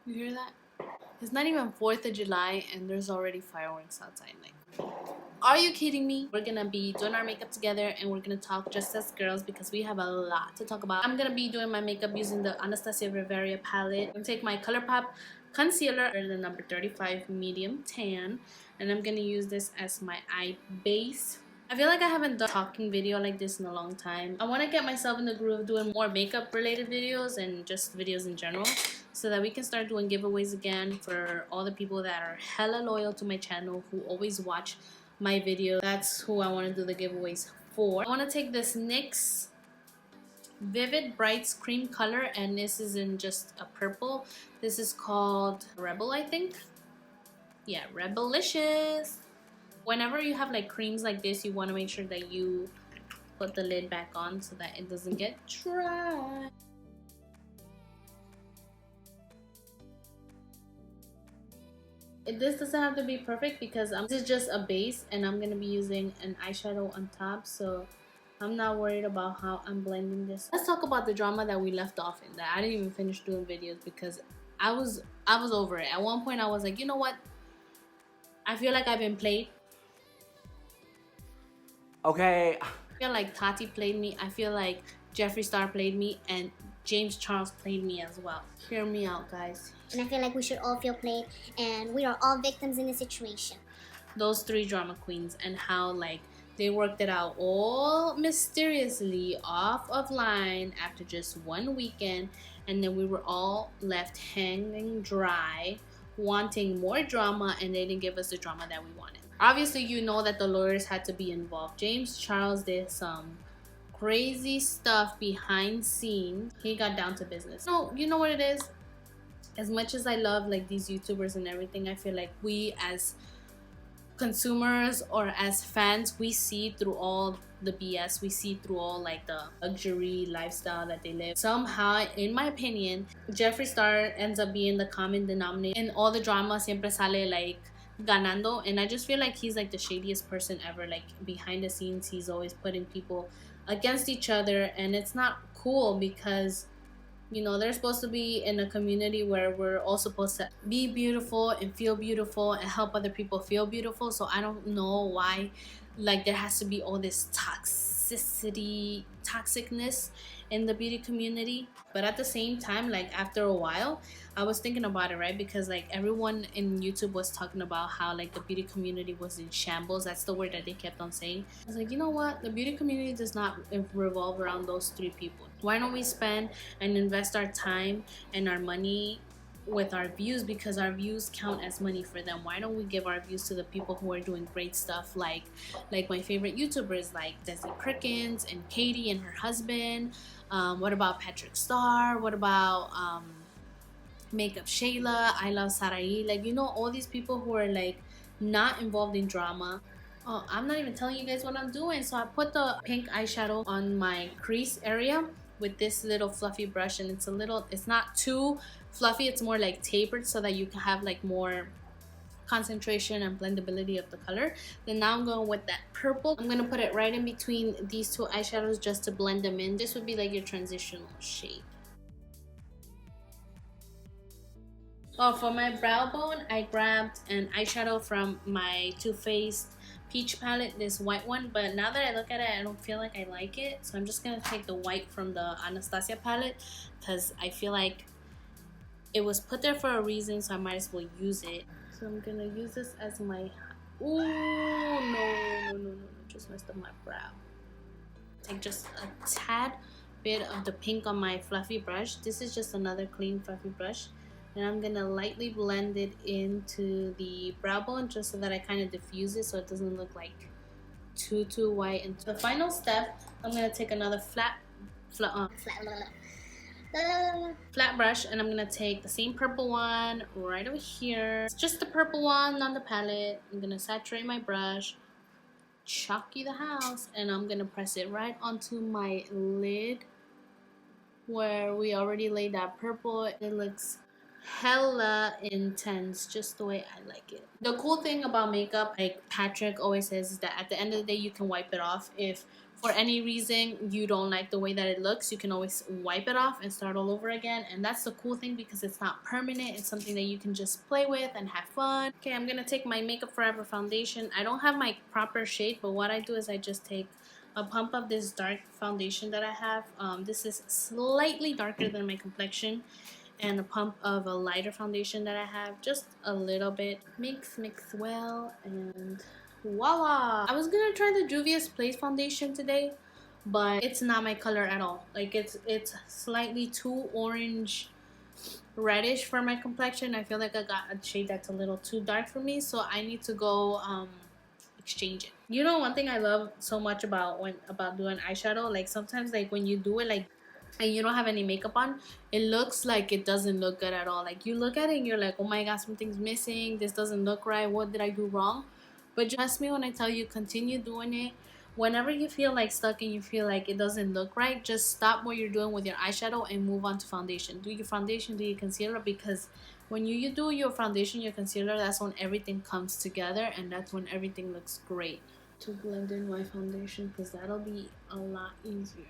You hear that? It's not even 4th of July and there's already fireworks outside. Like, are you kidding me? We're gonna be doing our makeup together and we're gonna talk just as girls because we have a lot to talk about. I'm gonna be doing my makeup using the Anastasia Rivera palette. I'm gonna take my ColourPop concealer, the number 35 medium tan, and I'm gonna use this as my eye base. I feel like I haven't done a talking video like this in a long time. I want to get myself in the groove of doing more makeup related videos and just videos in general, so that we can start doing giveaways again for all the people that are hella loyal to my channel, who always watch my videos. That's who I want to do the giveaways for. I want to take this NYX Vivid Brights cream color, and this is in just a purple. This is called Rebel, I think. Yeah, Rebelicious. Whenever you have like creams like this, you want to make sure that you put the lid back on so that it doesn't get dry. This doesn't have to be perfect because this is just a base and I'm going to be using an eyeshadow on top, so I'm not worried about how I'm blending this. Let's talk about the drama that we left off in, that I didn't even finish doing videos because I was over it. At one point I was like, you know what? I feel like I've been played. Okay. I feel like Tati played me. I feel like Jeffree Star played me, and James Charles played me as well. Hear me out, guys. And I feel like we should all feel played, and we are all victims in this situation. Those 3 drama queens, and how like they worked it out all mysteriously off of line after just one weekend, and then we were all left hanging dry, wanting more drama, and they didn't give us the drama that we wanted. Obviously, you know that the lawyers had to be involved. James Charles did some crazy stuff behind scenes. He got down to business. No, you know what it is? As much as I love like these YouTubers and everything, I feel like we as consumers or as fans, we see through all the BS. We see through all like the luxury lifestyle that they live. Somehow, in my opinion, Jeffree Star ends up being the common denominator in all the drama. Siempre sale like ganando, and I just feel like he's like the shadiest person ever. Like behind the scenes, he's always putting people against each other, and it's not cool because, you know, they're supposed to be in a community where we're all supposed to be beautiful and feel beautiful and help other people feel beautiful. So I don't know why like there has to be all this toxicness in the beauty community. But at the same time, like after a while, I was thinking about it, right? Because like everyone in YouTube was talking about how like the beauty community was in shambles. That's the word that they kept on saying. I was like, you know what? The beauty community does not revolve around those 3 people. Why don't we spend and invest our time and our money with our views, because our views count as money for them? Why don't we give our views to the people who are doing great stuff, like my favorite YouTubers like Desi Perkins and Katie and her husband? What about Patrick Star? What about Makeup Shayla? I Love Sarai. Like, you know, all these people who are like not involved in drama. Oh, I'm not even telling you guys what I'm doing. So I put the pink eyeshadow on my crease area with this little fluffy brush, and it's not too fluffy, it's more like tapered so that you can have like more concentration and blendability of the color. Then now I'm going with that purple. I'm gonna put it right in between these 2 eyeshadows just to blend them in. This would be like your transitional shade. Oh, for my brow bone, I grabbed an eyeshadow from my Too Faced Peach palette, this white one, but now that I look at it, I don't feel like I like it, so I'm just gonna take the white from the Anastasia palette because I feel like it was put there for a reason, so I might as well use it. So I'm gonna use this as my... Ooh, no, just messed up my brow. Take just a tad bit of the pink on my fluffy brush. This is just another clean fluffy brush, and I'm gonna lightly blend it into the brow bone just so that I kind of diffuse it so it doesn't look like too white. And the final step, I'm gonna take another flat brush, and I'm gonna take the same purple one right over here. It's just the purple one on the palette. I'm gonna saturate my brush, chalky the house, and I'm gonna press it right onto my lid where we already laid that purple. It looks hella intense, just the way I like it. The cool thing about makeup, like Patrick always says, is that at the end of the day you can wipe it off if for any reason you don't like the way that it looks, you can always wipe it off and start all over again. And that's the cool thing, because it's not permanent. It's something that you can just play with and have fun. Okay, I'm gonna take my Makeup Forever foundation. I don't have my proper shade, but what I do is I just take a pump of this dark foundation that I have. This is slightly darker than my complexion, and a pump of a lighter foundation that I have, just a little bit. Mix well, and voila! I was gonna try the Juvia's Place foundation today, but it's not my color at all. Like, it's slightly too orange reddish for my complexion. I feel like I got a shade that's a little too dark for me, so I need to go exchange it. You know, one thing I love so much about doing eyeshadow, like sometimes, like when you do it like and you don't have any makeup on, it looks like it doesn't look good at all. Like, you look at it and you're like, oh my god, something's missing, this doesn't look right, what did I do wrong? But trust me when I tell you, continue doing it. Whenever you feel like stuck and you feel like it doesn't look right, just stop what you're doing with your eyeshadow and move on to foundation. Do your foundation, do your concealer, because when you do your foundation, your concealer, that's when everything comes together, and that's when everything looks great. To blend in my foundation, because that'll be a lot easier.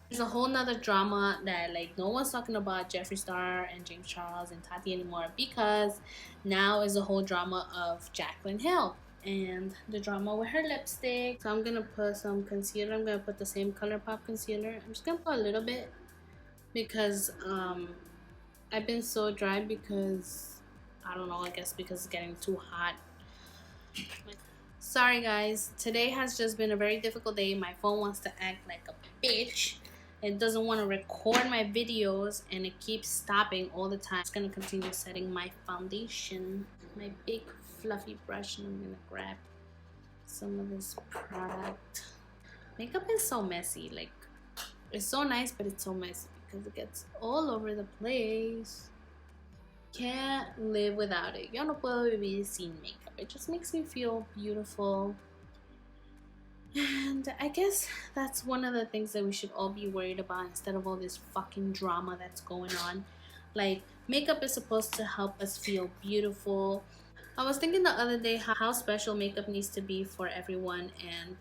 There's a whole nother drama that, like, no one's talking about Jeffree Star and James Charles and Tati anymore, because now is a whole drama of Jaclyn Hill and the drama with her lipstick. So I'm gonna put some concealer. I'm gonna put the same ColourPop concealer. I'm just gonna put a little bit, because I've been so dry, because I don't know, I guess because it's getting too hot. Sorry guys, today has just been a very difficult day. My phone wants to act like a bitch. It doesn't want to record my videos, and it keeps stopping all the time. I'm just gonna continue setting my foundation, my big fluffy brush, and I'm gonna grab some of this product. Makeup is so messy. Like, it's so nice, but it's so messy because it gets all over the place. Can't live without it. Yo no puedo vivir sin makeup. It just makes me feel beautiful. And I guess that's one of the things that we should all be worried about, instead of all this fucking drama that's going on. Like, makeup is supposed to help us feel beautiful. I was thinking the other day how special makeup needs to be for everyone, and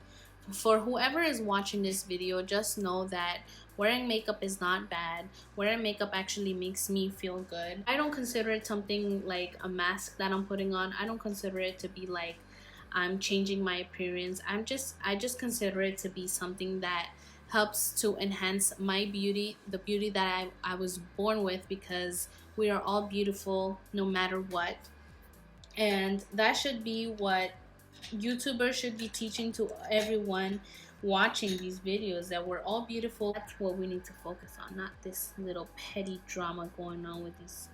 for whoever is watching this video, just know that wearing makeup is not bad. Wearing makeup actually makes me feel good. I don't consider it something like a mask that I'm putting on. I don't consider it to be like I'm changing my appearance. I just consider it to be something that helps to enhance my beauty, the beauty that I was born with, because we are all beautiful no matter what. And that should be what YouTubers should be teaching to everyone watching these videos, that we're all beautiful. That's what we need to focus on, not this little petty drama going on with these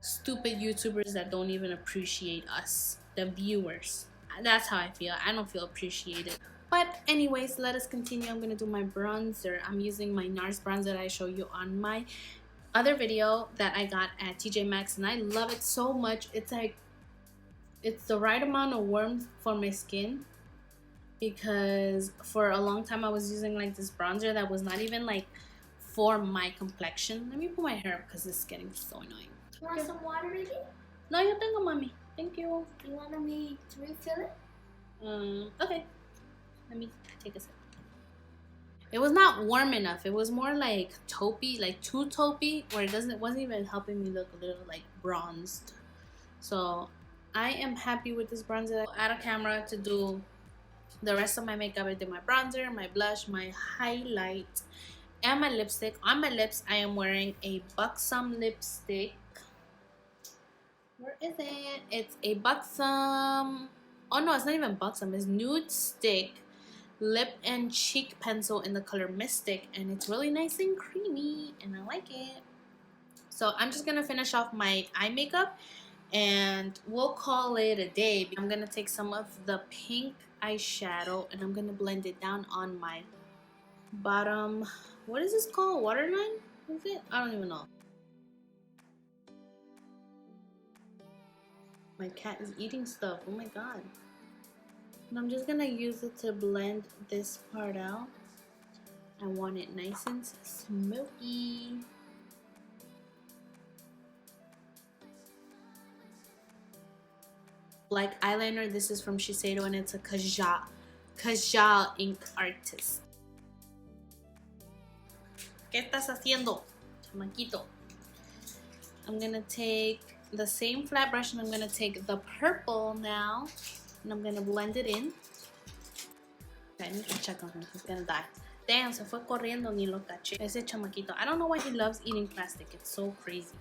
stupid YouTubers that don't even appreciate us, the viewers. That's how I feel. I don't feel appreciated. But anyways, let us continue. I'm gonna do my bronzer. I'm using my NARS bronzer that I show you on my other video that I got at TJ Maxx, and I love it so much. It's like, it's the right amount of warmth for my skin, because for a long time I was using like this bronzer that was not even like for my complexion. Let me put my hair up because it's getting so annoying. You want some water, baby? No, yo tengo, mommy. Thank you. You want me to refill it? Okay. Let me take a sip. It was not warm enough. It was more like taupey, like too taupey, where it wasn't even helping me look a little like bronzed. So I am happy with this bronzer. Out of camera to do the rest of my makeup. I did my bronzer, my blush, my highlight, and my lipstick. On my lips, I am wearing a Buxom lipstick. Where is it? It's a Buxom. Oh no, it's not even Buxom. It's Nude Stick lip and cheek pencil in the color Mystic, and it's really nice and creamy, and I like it. So I'm just gonna finish off my eye makeup, and we'll call it a day. I'm gonna take some of the pink eyeshadow, and I'm gonna blend it down on my bottom. What is this called? Waterline? Is it? I don't even know. My cat is eating stuff. Oh my god. And I'm just gonna use it to blend this part out. I want it nice and smoky. Like eyeliner, this is from Shiseido, and it's a Kajal ink artist. ¿Qué estás haciendo, chamaquito? I'm gonna take the same flat brush and I'm gonna take the purple now and I'm gonna blend it in. Okay, I need to check on him. He's gonna die. Damn, se fue corriendo, ni lo caché. Ese chamaquito. I don't know why he loves eating plastic. It's so crazy.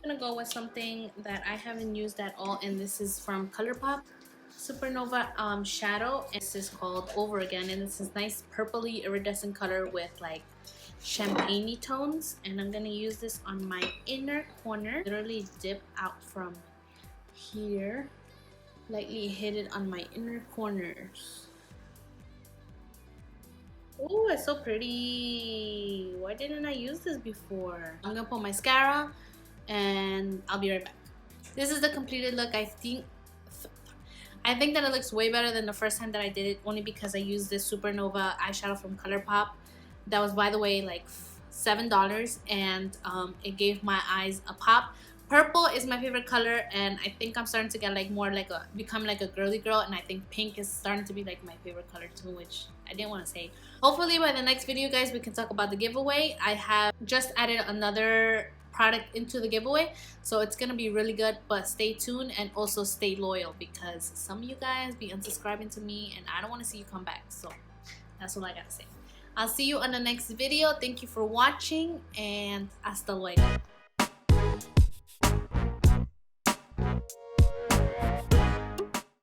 I'm gonna go with something that I haven't used at all, and this is from ColourPop. Supernova shadow. This is called Over Again, and it's this nice purpley iridescent color with like champagne tones, and I'm gonna use this on my inner corner. Literally dip out from here, lightly hit it on my inner corners. Oh, it's so pretty. Why didn't I use this before? I'm gonna put mascara and I'll be right back. This is the completed look. I think that it looks way better than the first time that I did it, only because I used this Supernova eyeshadow from ColourPop. That was, by the way, like $7, and it gave my eyes a pop. Purple is my favorite color, and I think I'm starting to get like more like become like a girly girl, and I think pink is starting to be like my favorite color too, which I didn't want to say. Hopefully by the next video, guys, we can talk about the giveaway. I have just added another product into the giveaway, so it's gonna be really good, but stay tuned and also stay loyal, because some of you guys be unsubscribing to me and I don't want to see you come back. So that's all I gotta say. I'll see you on the next video. Thank you for watching, and hasta luego.